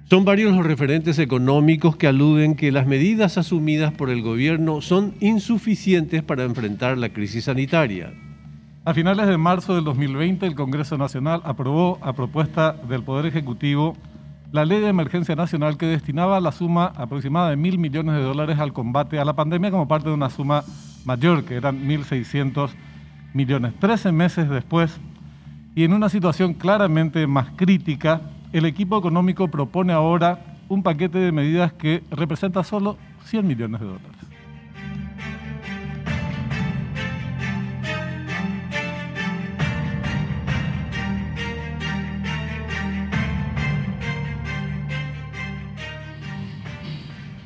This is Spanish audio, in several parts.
Son varios los referentes económicos que aluden que las medidas asumidas por el gobierno son insuficientes para enfrentar la crisis sanitaria. A finales de marzo del 2020, el Congreso Nacional aprobó, a propuesta del Poder Ejecutivo, la Ley de Emergencia Nacional que destinaba la suma aproximada de $1.000 millones al combate a la pandemia como parte de una suma mayor, que eran 1.600 millones. 13 meses después, y en una situación claramente más crítica, el equipo económico propone ahora un paquete de medidas que representa solo $100 millones.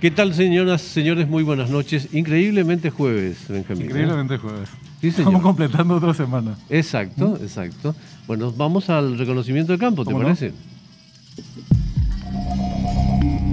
¿Qué tal, señoras, señores? Muy buenas noches. Increíblemente jueves, Benjamín. Increíblemente jueves. Sí, señor. Estamos completando otra semana. Exacto, exacto. Bueno, vamos al reconocimiento de campo, ¿te parece?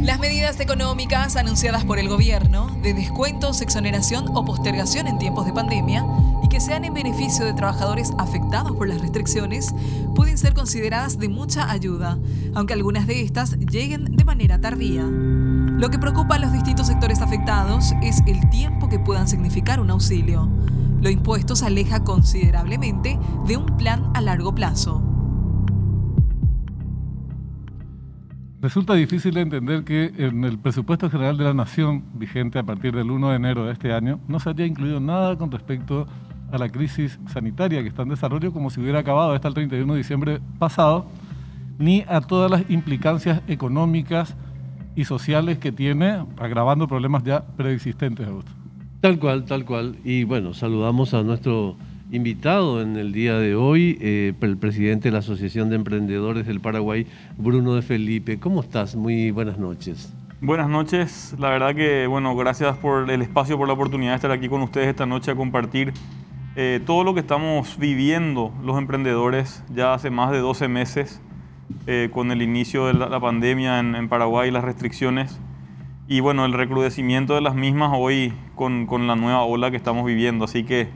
Las medidas económicas anunciadas por el gobierno de descuentos, exoneración o postergación en tiempos de pandemia y que sean en beneficio de trabajadores afectados por las restricciones pueden ser consideradas de mucha ayuda, aunque algunas de estas lleguen de manera tardía. Lo que preocupa a los distintos sectores afectados es el tiempo que puedan significar un auxilio. Lo impuesto se aleja considerablemente de un plan a largo plazo. Resulta difícil entender que en el presupuesto general de la Nación, vigente a partir del 1 de enero de este año, no se haya incluido nada con respecto a la crisis sanitaria que está en desarrollo, como si hubiera acabado hasta el 31 de diciembre pasado, ni a todas las implicancias económicas y sociales que tiene, agravando problemas ya preexistentes, Augusto. Tal cual. Y bueno, saludamos a nuestro invitado en el día de hoy, el presidente de la Asociación de Emprendedores del Paraguay, Bruno de Felipe. ¿Cómo estás? Muy buenas noches. Buenas noches. La verdad que, bueno, gracias por el espacio, por la oportunidad de estar aquí con ustedes esta noche a compartir todo lo que estamos viviendo los emprendedores ya hace más de 12 meses con el inicio de la pandemia en Paraguay y las restricciones. Y bueno, el recrudecimiento de las mismas hoy con la nueva ola que estamos viviendo. Así que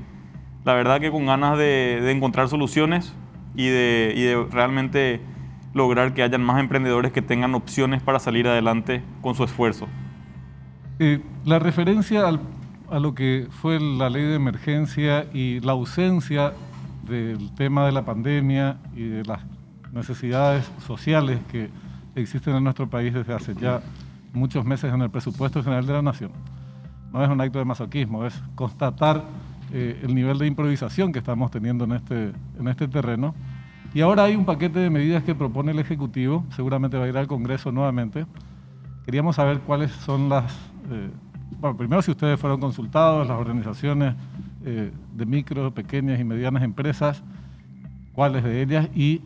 la verdad que con ganas de encontrar soluciones y de realmente lograr que hayan más emprendedores que tengan opciones para salir adelante con su esfuerzo. La referencia a lo que fue la ley de emergencia y la ausencia del tema de la pandemia y de las necesidades sociales que existen en nuestro país desde hace ya muchos meses en el presupuesto general de la Nación, no es un acto de masoquismo, es constatar el nivel de improvisación que estamos teniendo en este terreno. Y ahora hay un paquete de medidas que propone el Ejecutivo, seguramente va a ir al Congreso nuevamente. Queríamos saber cuáles son las... bueno, primero si ustedes fueron consultados, las organizaciones de micro, pequeñas y medianas empresas, cuáles de ellas y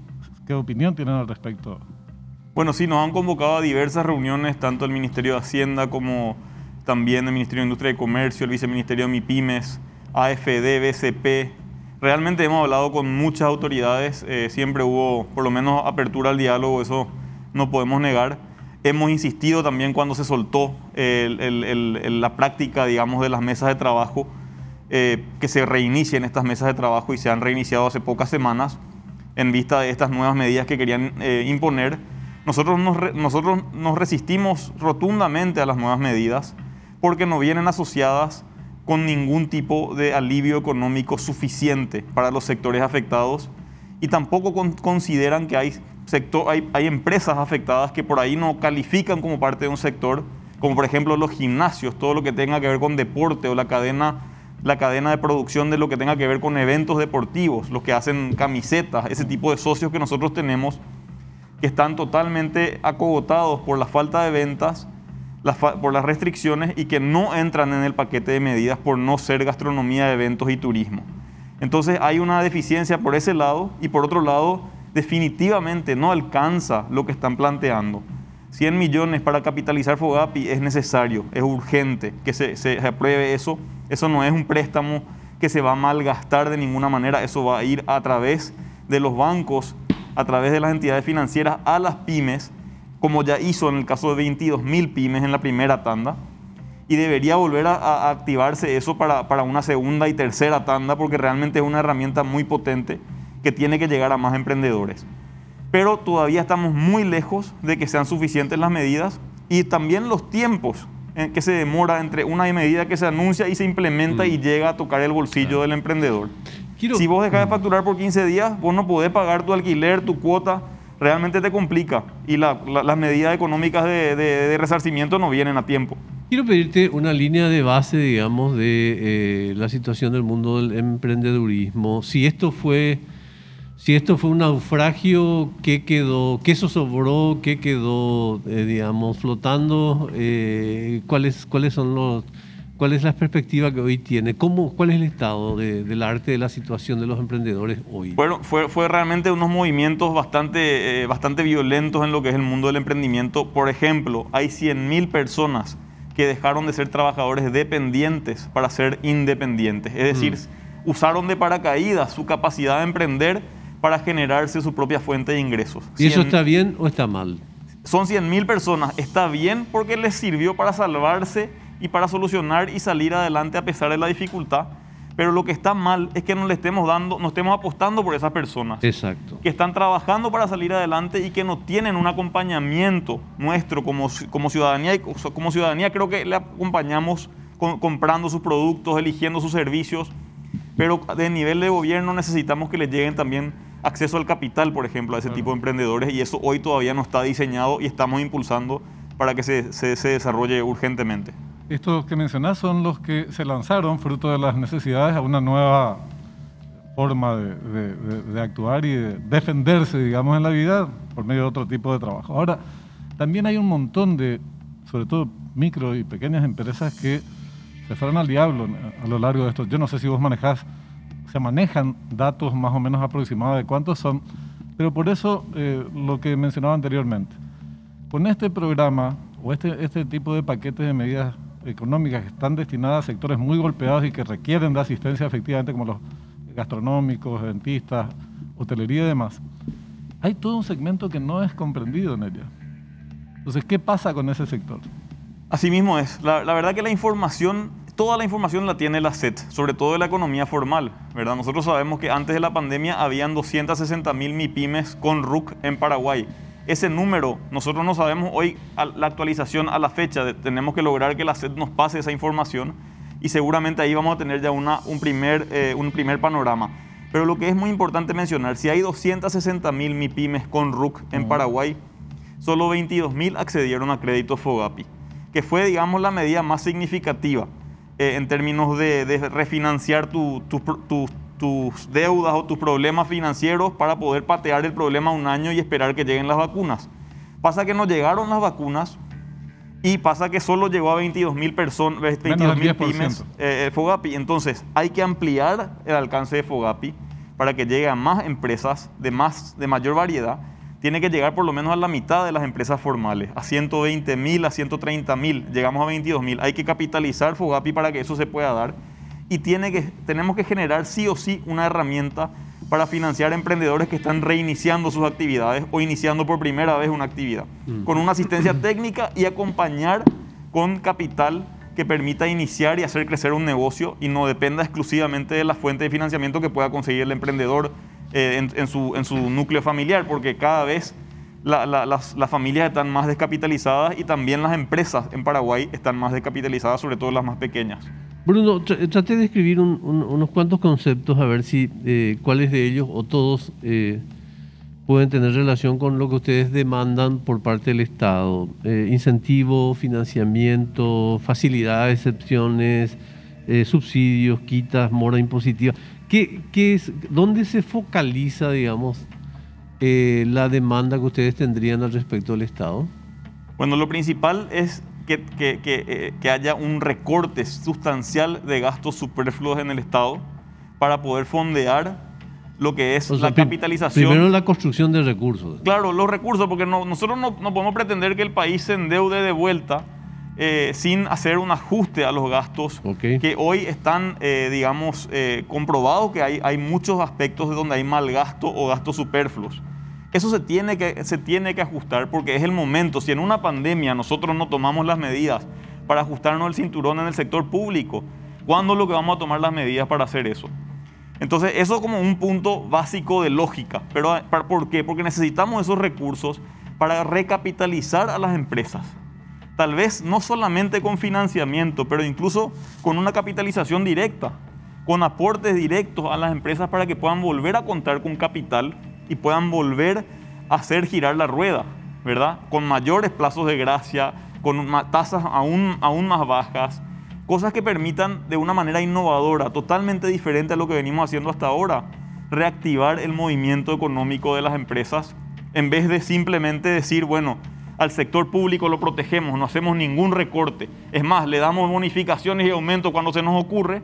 qué opinión tienen al respecto. Bueno, sí, nos han convocado a diversas reuniones, tanto el Ministerio de Hacienda como también el Ministerio de Industria y Comercio, el Viceministerio de MIPYMES, AFD, BCP. Realmente hemos hablado con muchas autoridades, siempre hubo por lo menos apertura al diálogo, eso no podemos negar. Hemos insistido también cuando se soltó la práctica, digamos, de las mesas de trabajo, que se reinicien estas mesas de trabajo y se han reiniciado hace pocas semanas en vista de estas nuevas medidas que querían imponer. Nosotros nos resistimos rotundamente a las nuevas medidas porque no vienen asociadas con ningún tipo de alivio económico suficiente para los sectores afectados y tampoco consideran que hay empresas afectadas que por ahí no califican como parte de un sector, como por ejemplo los gimnasios, todo lo que tenga que ver con deporte o la cadena de producción de lo que tenga que ver con eventos deportivos, los que hacen camisetas, ese tipo de socios que nosotros tenemos que están totalmente acogotados por la falta de ventas, por las restricciones y que no entran en el paquete de medidas por no ser gastronomía, eventos y turismo. Entonces hay una deficiencia por ese lado y por otro lado definitivamente no alcanza lo que están planteando. 100 millones para capitalizar FOGAPI es necesario, es urgente que se apruebe eso. Eso no es un préstamo que se va a malgastar de ninguna manera, eso va a ir a través de los bancos, a través de las entidades financieras a las pymes, como ya hizo en el caso de 22.000 pymes en la primera tanda, y debería volver a activarse eso para una segunda y tercera tanda, porque realmente es una herramienta muy potente que tiene que llegar a más emprendedores. pero todavía estamos muy lejos de que sean suficientes las medidas y también los tiempos en que se demora entre una medida que se anuncia y se implementa y llega a tocar el bolsillo del emprendedor. Si vos dejás de facturar por 15 días, vos no podés pagar tu alquiler, tu cuota, realmente te complica y las medidas económicas de resarcimiento no vienen a tiempo. Quiero pedirte una línea de base, digamos, de la situación del mundo del emprendedurismo. Si esto fue un naufragio, ¿qué quedó? ¿Qué sobró? ¿Qué quedó, digamos, flotando? ¿Cuál es la perspectiva que hoy tiene? ¿Cuál es el estado del arte de la situación de los emprendedores hoy? Bueno, fue realmente unos movimientos bastante violentos en lo que es el mundo del emprendimiento. Por ejemplo, hay 100.000 personas que dejaron de ser trabajadores dependientes para ser independientes. Es decir, usaron de paracaídas su capacidad de emprender para generarse su propia fuente de ingresos. ¿Y eso está bien o está mal? Son 100.000 personas. Está bien porque les sirvió para salvarse y para solucionar y salir adelante a pesar de la dificultad. Pero lo que está mal es que no estemos apostando por esas personas. Exacto. Que están trabajando para salir adelante y que no tienen un acompañamiento nuestro como ciudadanía. Y como ciudadanía creo que le acompañamos comprando sus productos, eligiendo sus servicios. Pero de nivel de gobierno necesitamos que les lleguen también acceso al capital, por ejemplo, a ese tipo de emprendedores. Y eso hoy todavía no está diseñado y estamos impulsando para que se desarrolle urgentemente. Estos que mencionás son los que se lanzaron fruto de las necesidades a una nueva forma de actuar y de defenderse, digamos, en la vida por medio de otro tipo de trabajo. Ahora, también hay un montón de, sobre todo micro y pequeñas empresas que se fueron al diablo a lo largo de esto. Yo no sé si vos se manejan datos más o menos aproximados de cuántos son, pero por eso lo que mencionaba anteriormente. Con este programa o este tipo de paquetes de medidas económicas que están destinadas a sectores muy golpeados y que requieren de asistencia efectivamente, como los gastronómicos, dentistas, hotelería y demás, hay todo un segmento que no es comprendido en ella. Entonces, ¿qué pasa con ese sector? Así mismo es. La verdad que toda la información la tiene la SET, sobre todo de la economía formal, ¿verdad? Nosotros sabemos que antes de la pandemia habían 260.000 MIPYMES con RUC en Paraguay. Ese número, nosotros no sabemos hoy la actualización a la fecha. Tenemos que lograr que la SET nos pase esa información y seguramente ahí vamos a tener ya un primer panorama. Pero lo que es muy importante mencionar, si hay 260.000 MIPYMES con RUC en Paraguay, solo 22.000 accedieron a crédito FOGAPI, que fue, digamos, la medida más significativa en términos de refinanciar tus deudas o tus problemas financieros para poder patear el problema un año y esperar que lleguen las vacunas. Pasa que no llegaron las vacunas y pasa que solo llegó a 22.000 personas, 22.000 pymes FOGAPI. Entonces hay que ampliar el alcance de FOGAPI para que llegue a más empresas de mayor variedad. Tiene que llegar por lo menos a la mitad de las empresas formales, a 120.000, a 130.000, llegamos a 22.000. Hay que capitalizar FOGAPI para que eso se pueda dar. Y tenemos que generar sí o sí una herramienta para financiar emprendedores que están reiniciando sus actividades o iniciando por primera vez una actividad, con una asistencia técnica y acompañar con capital que permita iniciar y hacer crecer un negocio y no dependa exclusivamente de la fuente de financiamiento que pueda conseguir el emprendedor en su núcleo familiar, porque cada vez las familias están más descapitalizadas y también las empresas en Paraguay están más descapitalizadas, sobre todo las más pequeñas. Bruno, traté de escribir unos cuantos conceptos, a ver si cuáles de ellos o todos pueden tener relación con lo que ustedes demandan por parte del Estado. Incentivo, financiamiento, facilidades, excepciones, subsidios, quitas, mora impositiva. ¿Dónde se focaliza, digamos, la demanda que ustedes tendrían al respecto del Estado? Bueno, lo principal es que haya un recorte sustancial de gastos superfluos en el Estado para poder fondear lo que es la capitalización. Primero la construcción de recursos. Claro, los recursos, porque nosotros no podemos pretender que el país se endeude de vuelta sin hacer un ajuste a los gastos que hoy están, comprobados que hay muchos aspectos de donde hay mal gasto o gastos superfluos. Eso se tiene que ajustar porque es el momento. Si en una pandemia nosotros no tomamos las medidas para ajustarnos el cinturón en el sector público, ¿cuándo es lo que vamos a tomar las medidas para hacer eso? Entonces, eso como un punto básico de lógica. Pero, ¿por qué? Porque necesitamos esos recursos para recapitalizar a las empresas. Tal vez no solamente con financiamiento, pero incluso con una capitalización directa, con aportes directos a las empresas para que puedan volver a contar con capital y puedan volver a hacer girar la rueda, ¿verdad? Con mayores plazos de gracia, con tasas aún más bajas, cosas que permitan de una manera innovadora, totalmente diferente a lo que venimos haciendo hasta ahora, reactivar el movimiento económico de las empresas, en vez de simplemente decir, bueno, al sector público lo protegemos, no hacemos ningún recorte. Es más, le damos bonificaciones y aumentos cuando se nos ocurre,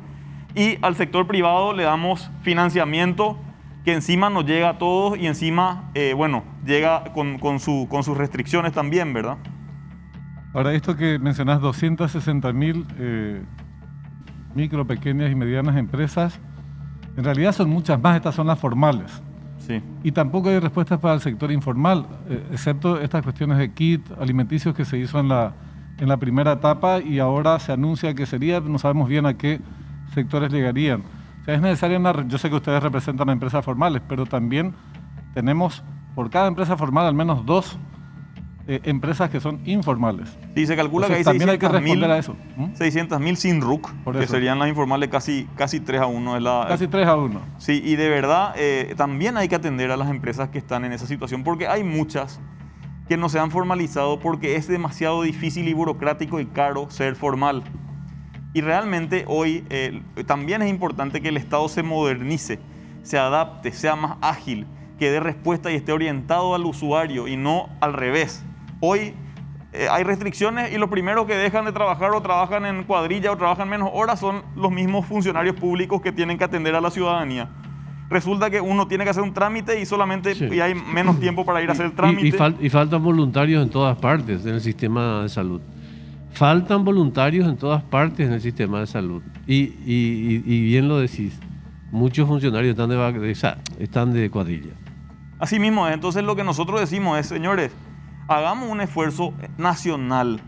y al sector privado le damos financiamiento que encima nos llega a todos y encima, llega con sus restricciones también, ¿verdad? Ahora, esto que mencionás, 260.000 micro, pequeñas y medianas empresas, en realidad son muchas más, estas son las formales. Sí. Y tampoco hay respuestas para el sector informal, excepto estas cuestiones de kit alimenticios que se hizo en la primera etapa y ahora se anuncia que sería, no sabemos bien a qué sectores llegarían. O sea, es necesaria yo sé que ustedes representan a empresas formales, pero también tenemos por cada empresa formal al menos 2 empresas que son informales. Sí, se calcula que hay 600.000 sin RUC, que serían las informales casi 3 a 1. Casi 3 a 1. Sí, y de verdad también hay que atender a las empresas que están en esa situación, porque hay muchas que no se han formalizado porque es demasiado difícil y burocrático y caro ser formal. Y realmente hoy también es importante que el Estado se modernice, se adapte, sea más ágil, que dé respuesta y esté orientado al usuario y no al revés. Hoy hay restricciones y los primeros que dejan de trabajar o trabajan en cuadrilla o trabajan menos horas son los mismos funcionarios públicos que tienen que atender a la ciudadanía. Resulta que uno tiene que hacer un trámite y solamente y hay menos tiempo para ir a hacer el trámite. Y faltan voluntarios en todas partes en el sistema de salud. Faltan voluntarios en todas partes en el sistema de salud. Y bien lo decís, muchos funcionarios están de cuadrilla. Así mismo, entonces lo que nosotros decimos es, señores, hagamos un esfuerzo nacional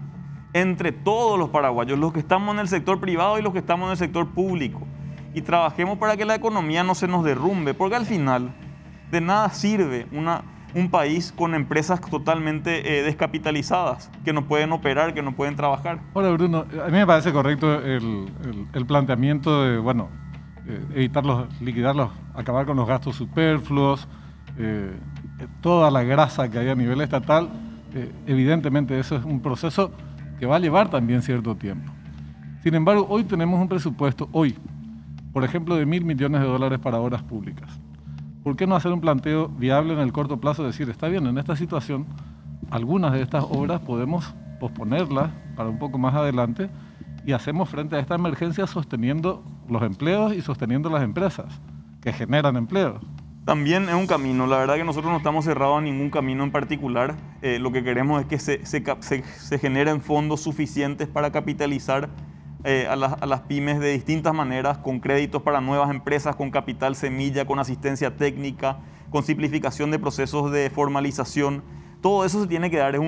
entre todos los paraguayos, los que estamos en el sector privado y los que estamos en el sector público, y trabajemos para que la economía no se nos derrumbe, porque al final de nada sirve un país con empresas totalmente descapitalizadas, que no pueden operar, que no pueden trabajar. Ahora, Bruno, a mí me parece correcto el planteamiento de, evitarlos, liquidarlos, acabar con los gastos superfluos, toda la grasa que hay a nivel estatal. Evidentemente eso es un proceso que va a llevar también cierto tiempo. Sin embargo, hoy tenemos un presupuesto, por ejemplo, de $1.000 millones para obras públicas. ¿Por qué no hacer un planteo viable en el corto plazo? Decir, está bien, en esta situación, algunas de estas obras podemos posponerlas para un poco más adelante y hacemos frente a esta emergencia sosteniendo los empleos y sosteniendo las empresas que generan empleos. También es un camino. La verdad que nosotros no estamos cerrados a ningún camino en particular. Lo que queremos es que se generen fondos suficientes para capitalizar a las pymes de distintas maneras, con créditos para nuevas empresas, con capital semilla, con asistencia técnica, con simplificación de procesos de formalización. Todo eso se tiene que dar. Es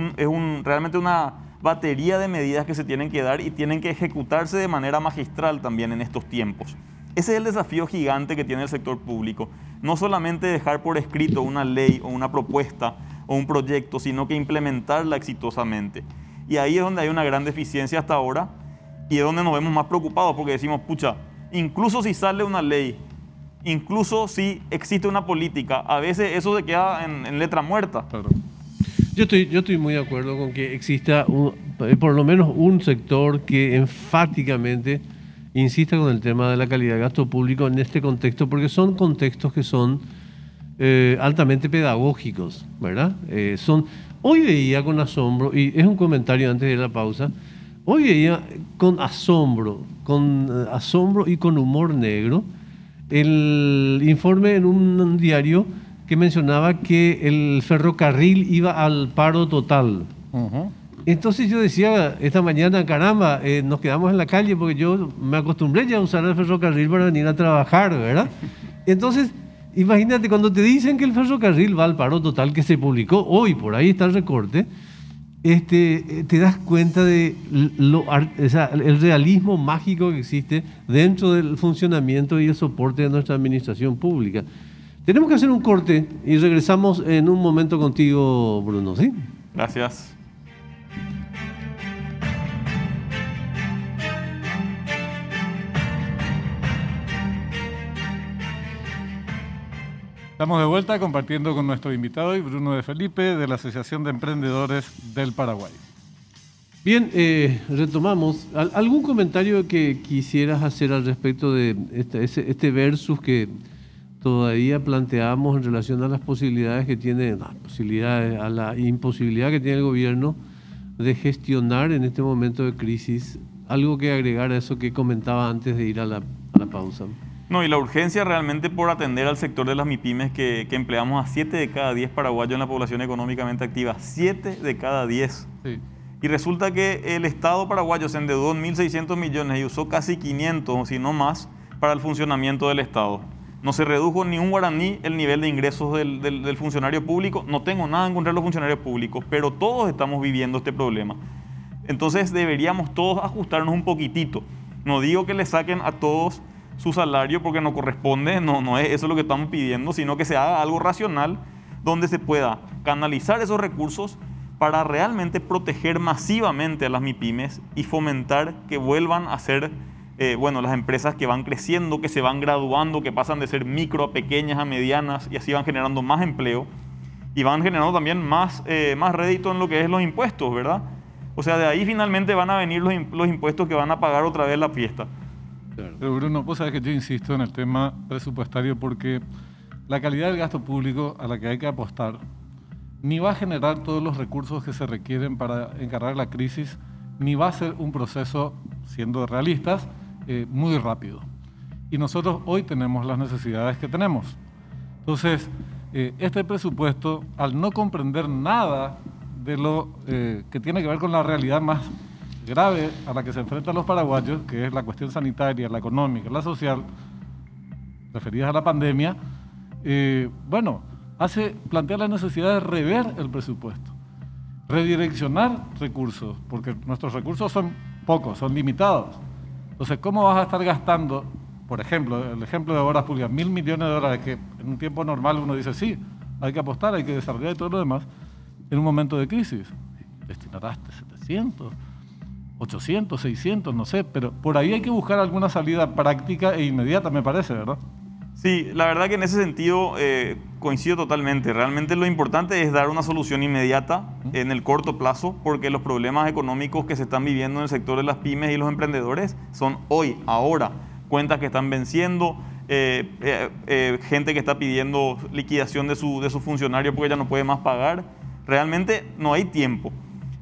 realmente una batería de medidas que se tienen que dar y tienen que ejecutarse de manera magistral también en estos tiempos. Ese es el desafío gigante que tiene el sector público. No solamente dejar por escrito una ley o una propuesta o un proyecto, sino que implementarla exitosamente. Y ahí es donde hay una gran deficiencia hasta ahora y es donde nos vemos más preocupados porque decimos, pucha, incluso si sale una ley, incluso si existe una política, a veces eso se queda en letra muerta. Claro. Yo estoy muy de acuerdo con que exista por lo menos un sector que enfáticamente insista con el tema de la calidad de gasto público en este contexto, porque son contextos que son altamente pedagógicos, ¿verdad? Hoy veía con asombro, y es un comentario antes de la pausa, hoy veía con asombro y con humor negro el informe en un diario que mencionaba que el ferrocarril iba al paro total. Uh-huh. Entonces yo decía esta mañana, caramba, nos quedamos en la calle porque yo me acostumbré ya a usar el ferrocarril para venir a trabajar, ¿verdad? Entonces, imagínate, cuando te dicen que el ferrocarril va al paro total, que se publicó hoy, por ahí está el recorte, te das cuenta de el realismo mágico que existe dentro del funcionamiento y el soporte de nuestra administración pública. Tenemos que hacer un corte y regresamos en un momento contigo, Bruno, ¿sí? Gracias. Estamos de vuelta compartiendo con nuestro invitado, Bruno de Felipe, de la Asociación de Emprendedores del Paraguay. Bien, retomamos. ¿Algún comentario que quisieras hacer al respecto de este versus que todavía planteamos en relación a las posibilidades que tiene, a la imposibilidad que tiene el gobierno de gestionar en este momento de crisis? ¿Algo que agregar a eso que comentaba antes de ir a la pausa? No, y la urgencia realmente por atender al sector de las MIPYMES que empleamos a 7 de cada 10 paraguayos en la población económicamente activa. 7 de cada 10. Sí. Y resulta que el Estado paraguayo se endeudó en 1.600 millones y usó casi 500, si no más, para el funcionamiento del Estado. No se redujo ni un guaraní el nivel de ingresos del funcionario público. No tengo nada en contra de los funcionarios públicos, pero todos estamos viviendo este problema. Entonces deberíamos todos ajustarnos un poquitito. No digo que le saquen a todos su salario porque no corresponde, no es eso lo que estamos pidiendo, sino que se haga algo racional donde se pueda canalizar esos recursos para realmente proteger masivamente a las MIPYMES y fomentar que vuelvan a ser las empresas que van creciendo, que se van graduando, que pasan de ser micro a pequeñas a medianas y así van generando más empleo y van generando también más rédito en lo que es los impuestos, ¿verdad? O sea, de ahí finalmente van a venir los impuestos que van a pagar otra vez la fiesta. Pero Bruno, vos sabés que yo insisto en el tema presupuestario porque la calidad del gasto público a la que hay que apostar ni va a generar todos los recursos que se requieren para encarar la crisis, ni va a ser un proceso, siendo realistas, muy rápido. Y nosotros hoy tenemos las necesidades que tenemos. Entonces, este presupuesto, al no comprender nada de lo que tiene que ver con la realidad más grave a la que se enfrentan los paraguayos, que es la cuestión sanitaria, la económica, la social, referidas a la pandemia, plantea la necesidad de rever el presupuesto, redireccionar recursos, porque nuestros recursos son pocos, son limitados. Entonces, ¿cómo vas a estar gastando, por ejemplo, el ejemplo de obras públicas, 1.000 millones de dólares, que en un tiempo normal uno dice, sí, hay que apostar, hay que desarrollar y todo lo demás, en un momento de crisis? Destinarás 700, 800, 600, no sé, pero por ahí hay que buscar alguna salida práctica e inmediata, me parece, ¿verdad? Sí, la verdad que en ese sentido coincido totalmente. Realmente lo importante es dar una solución inmediata en el corto plazo, porque los problemas económicos que se están viviendo en el sector de las pymes y los emprendedores son hoy, ahora. Cuentas que están venciendo, gente que está pidiendo liquidación de su funcionario porque ya no puede más pagar. Realmente no hay tiempo.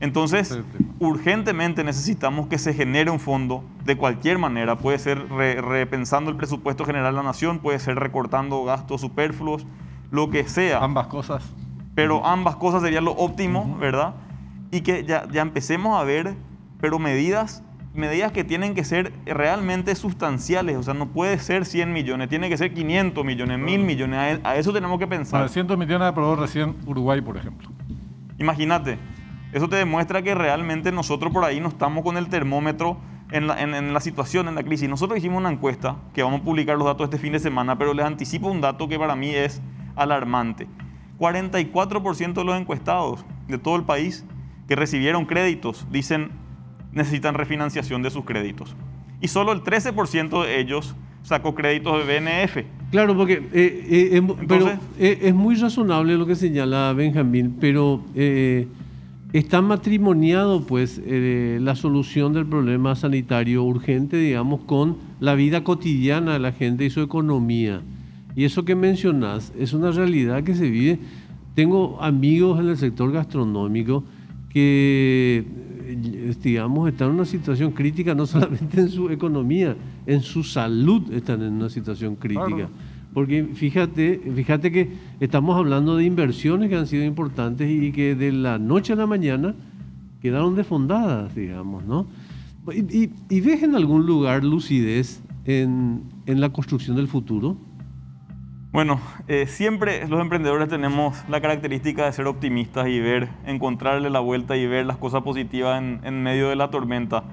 Entonces, urgentemente necesitamos que se genere un fondo de cualquier manera. Puede ser repensando el presupuesto general de la nación, puede ser recortando gastos superfluos, lo que sea. Ambas cosas. Pero ambas cosas sería lo óptimo, ¿verdad? Y que ya empecemos a ver, pero medidas que tienen que ser realmente sustanciales. O sea, no puede ser 100 millones, tiene que ser 500 millones, 1.000 millones. A eso tenemos que pensar. 900 millones aprobó recién Uruguay, por ejemplo. Imagínate. Eso te demuestra que realmente nosotros por ahí no estamos con el termómetro en la situación, en la crisis. Nosotros hicimos una encuesta, que vamos a publicar los datos este fin de semana, pero les anticipo un dato que para mí es alarmante. 44% de los encuestados de todo el país que recibieron créditos dicen necesitan refinanciación de sus créditos. Y solo el 13% de ellos sacó créditos de BNF. Claro, porque es muy razonable lo que señala Benjamín, pero está matrimoniado pues la solución del problema sanitario urgente, digamos, con la vida cotidiana de la gente y su economía. Y eso que mencionás es una realidad que se vive. Tengo amigos en el sector gastronómico que, digamos, están en una situación crítica, no solamente en su economía, en su salud están en una situación crítica. Claro. Porque fíjate que estamos hablando de inversiones que han sido importantes y que de la noche a la mañana quedaron desfondadas, digamos, ¿no? ¿Y ves en algún lugar lucidez en la construcción del futuro? Bueno, siempre los emprendedores tenemos la característica de ser optimistas y encontrarle la vuelta y ver las cosas positivas en medio de la tormenta.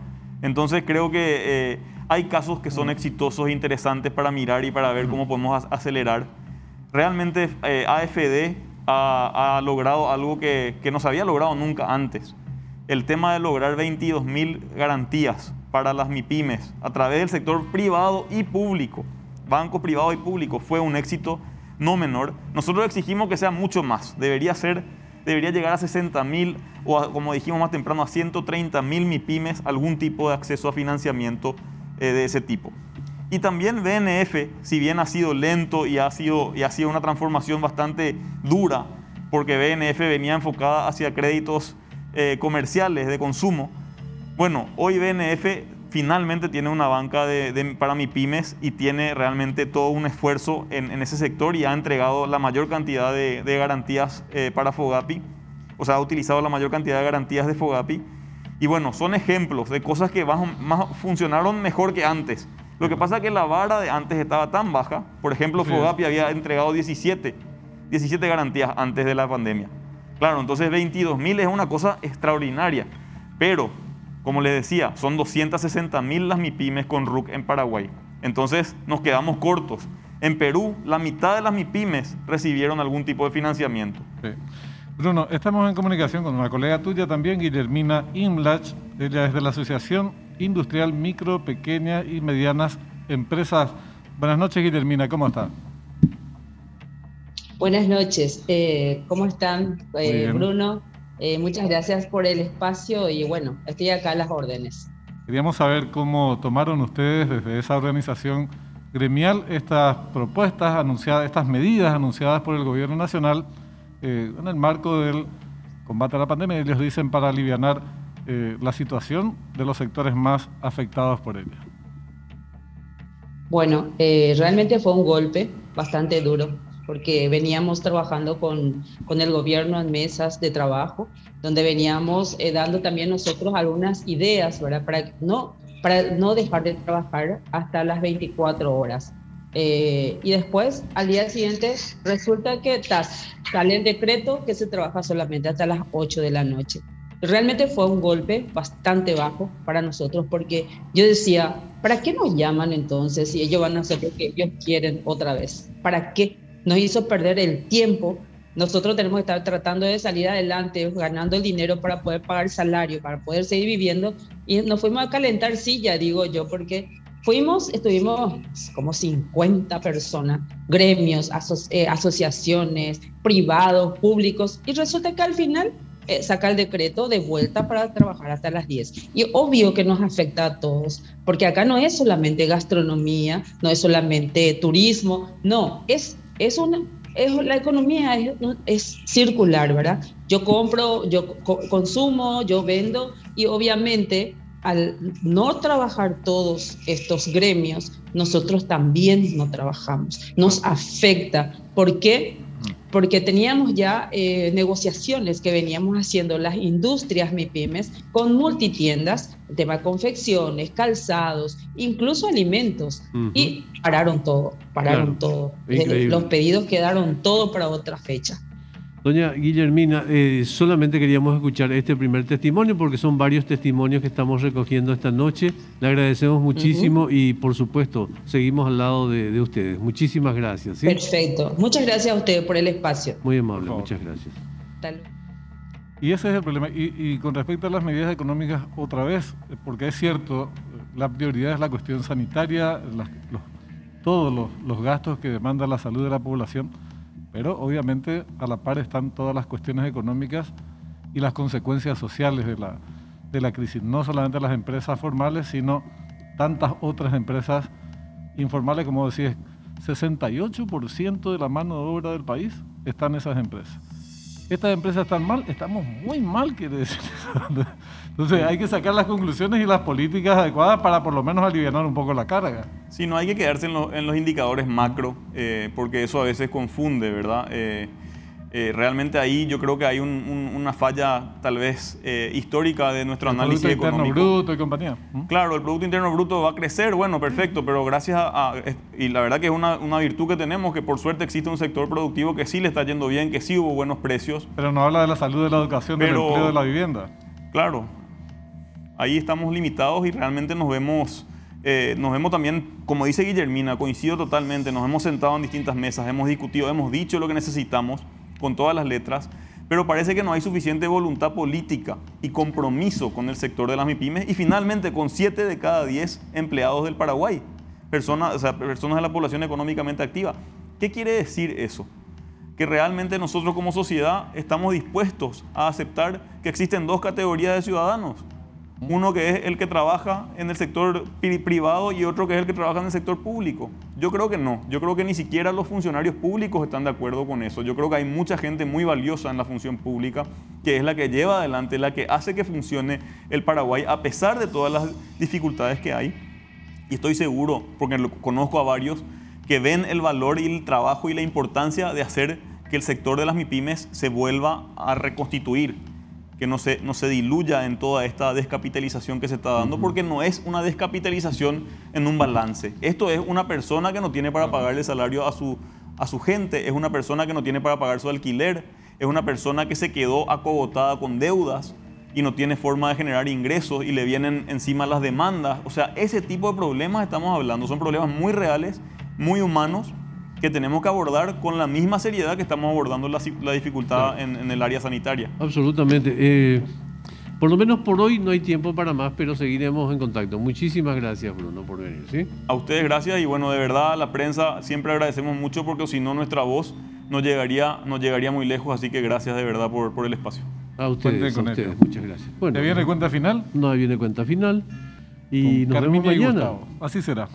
Entonces creo que hay casos que son exitosos e interesantes para mirar y para ver cómo podemos acelerar. Realmente AFD ha logrado algo que no se había logrado nunca antes. El tema de lograr 22.000 garantías para las MIPYMES a través del sector privado y público, banco privado y público, fue un éxito no menor. Nosotros exigimos que sea mucho más. Debería llegar a 60.000 o, como dijimos más temprano, a 130.000 MIPYMES algún tipo de acceso a financiamiento de ese tipo. Y también BNF, si bien ha sido lento y ha sido una transformación bastante dura, porque BNF venía enfocada hacia créditos comerciales de consumo. Bueno, hoy BNF finalmente tiene una banca para MIPYMES y tiene realmente todo un esfuerzo en ese sector y ha entregado la mayor cantidad de garantías para FOGAPI, o sea, ha utilizado la mayor cantidad de garantías de FOGAPI. Y bueno, son ejemplos de cosas que funcionaron mejor que antes. Lo que pasa es que la vara de antes estaba tan baja. Por ejemplo, FOGAPI había entregado 17 garantías antes de la pandemia. Claro, entonces 22.000 es una cosa extraordinaria. Pero, como les decía, son 260.000 las MIPYMES con RUC en Paraguay. Entonces nos quedamos cortos. En Perú, la mitad de las MIPYMES recibieron algún tipo de financiamiento. Sí. Bruno, estamos en comunicación con una colega tuya también, Guillermina Imlach. Ella es de la Asociación Industrial Micro, Pequeñas y Medianas Empresas. Buenas noches, Guillermina, ¿cómo está? Buenas noches, ¿cómo están, Bruno? Muchas gracias por el espacio y bueno, estoy acá a las órdenes. Queríamos saber cómo tomaron ustedes desde esa organización gremial estas propuestas anunciadas, estas medidas anunciadas por el Gobierno Nacional en el marco del combate a la pandemia. Ellos dicen para alivianar la situación de los sectores más afectados por ella. Bueno, realmente fue un golpe bastante duro, porque veníamos trabajando con el gobierno en mesas de trabajo, donde veníamos dando también nosotros algunas ideas, ¿verdad? Para no dejar de trabajar hasta las 24 horas. Y después, al día siguiente, resulta que sale el decreto que se trabaja solamente hasta las 8 de la noche. Realmente fue un golpe bastante bajo para nosotros, porque yo decía, ¿para qué nos llaman entonces si ellos van a hacer lo que ellos quieren otra vez? ¿Para qué? Nos hizo perder el tiempo. Nosotros tenemos que estar tratando de salir adelante, ganando el dinero para poder pagar el salario, para poder seguir viviendo, y nos fuimos a calentar silla, digo yo, porque estuvimos como 50 personas, gremios, asociaciones, privados, públicos, y resulta que al final saca el decreto de vuelta para trabajar hasta las 10. Y obvio que nos afecta a todos, porque acá no es solamente gastronomía, no es solamente turismo, no, la economía es circular, ¿verdad? Yo compro, yo consumo, yo vendo, y obviamente al no trabajar todos estos gremios, nosotros también no trabajamos, nos afecta. ¿Por qué? Porque teníamos ya negociaciones que veníamos haciendo las industrias MIPYMES con multitiendas, tema confecciones, calzados, incluso alimentos, y pararon todo. Los pedidos quedaron todo para otra fecha. Doña Guillermina, solamente queríamos escuchar este primer testimonio porque son varios testimonios que estamos recogiendo esta noche. Le agradecemos muchísimo y, por supuesto, seguimos al lado de ustedes. Muchísimas gracias. ¿Sí? Perfecto. Muchas gracias a ustedes por el espacio. Muy amable, muchas gracias. Y ese es el problema. Y con respecto a las medidas económicas, otra vez, porque es cierto, la prioridad es la cuestión sanitaria, todos los gastos que demanda la salud de la población, pero obviamente a la par están todas las cuestiones económicas y las consecuencias sociales de la crisis. No solamente las empresas formales, sino tantas otras empresas informales, como decís, 68% de la mano de obra del país está en esas empresas. Estas empresas están mal, estamos muy mal, quiere decir eso. Entonces hay que sacar las conclusiones y las políticas adecuadas para por lo menos aliviar un poco la carga. Sí, no hay que quedarse en los indicadores macro, porque eso a veces confunde, ¿verdad? Realmente ahí yo creo que hay una falla tal vez histórica de nuestro análisis económico. El Producto Interno Bruto y compañía. Claro, el Producto Interno Bruto va a crecer, bueno, perfecto, pero gracias y la verdad que es una virtud que tenemos, que por suerte existe un sector productivo que sí le está yendo bien, que sí hubo buenos precios. Pero no habla de la salud, de la educación, del empleo, de la vivienda. Claro, ahí estamos limitados y realmente nos vemos también, como dice Guillermina, coincido totalmente, nos hemos sentado en distintas mesas, hemos discutido, hemos dicho lo que necesitamos con todas las letras, pero parece que no hay suficiente voluntad política y compromiso con el sector de las MIPYMES y finalmente con 7 de cada 10 empleados del Paraguay, personas de la población económicamente activa. ¿Qué quiere decir eso? Que realmente nosotros como sociedad estamos dispuestos a aceptar que existen 2 categorías de ciudadanos. Uno que es el que trabaja en el sector privado y otro que es el que trabaja en el sector público. Yo creo que no. Yo creo que ni siquiera los funcionarios públicos están de acuerdo con eso. Yo creo que hay mucha gente muy valiosa en la función pública que es la que lleva adelante, la que hace que funcione el Paraguay a pesar de todas las dificultades que hay. Y estoy seguro, porque conozco a varios, que ven el valor y el trabajo y la importancia de hacer que el sector de las MIPYMES se vuelva a reconstituir, que no se diluya en toda esta descapitalización que se está dando, porque no es una descapitalización en un balance. Esto es una persona que no tiene para pagarle salario a su gente, es una persona que no tiene para pagar su alquiler, es una persona que se quedó acogotada con deudas y no tiene forma de generar ingresos y le vienen encima las demandas. O sea, ese tipo de problemas estamos hablando, son problemas muy reales, muy humanos, que tenemos que abordar con la misma seriedad que estamos abordando la dificultad en el área sanitaria. Absolutamente. Por lo menos por hoy no hay tiempo para más, pero seguiremos en contacto. Muchísimas gracias, Bruno, por venir. ¿Sí? A ustedes gracias y bueno, de verdad a la prensa siempre agradecemos mucho porque si no nuestra voz no llegaría muy lejos, así que gracias de verdad por el espacio. A ustedes, muchas gracias. Bueno, ¿te viene cuenta final? No viene cuenta final y nos vemos mañana. Así será.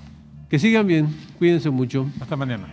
Que sigan bien, cuídense mucho. Hasta mañana.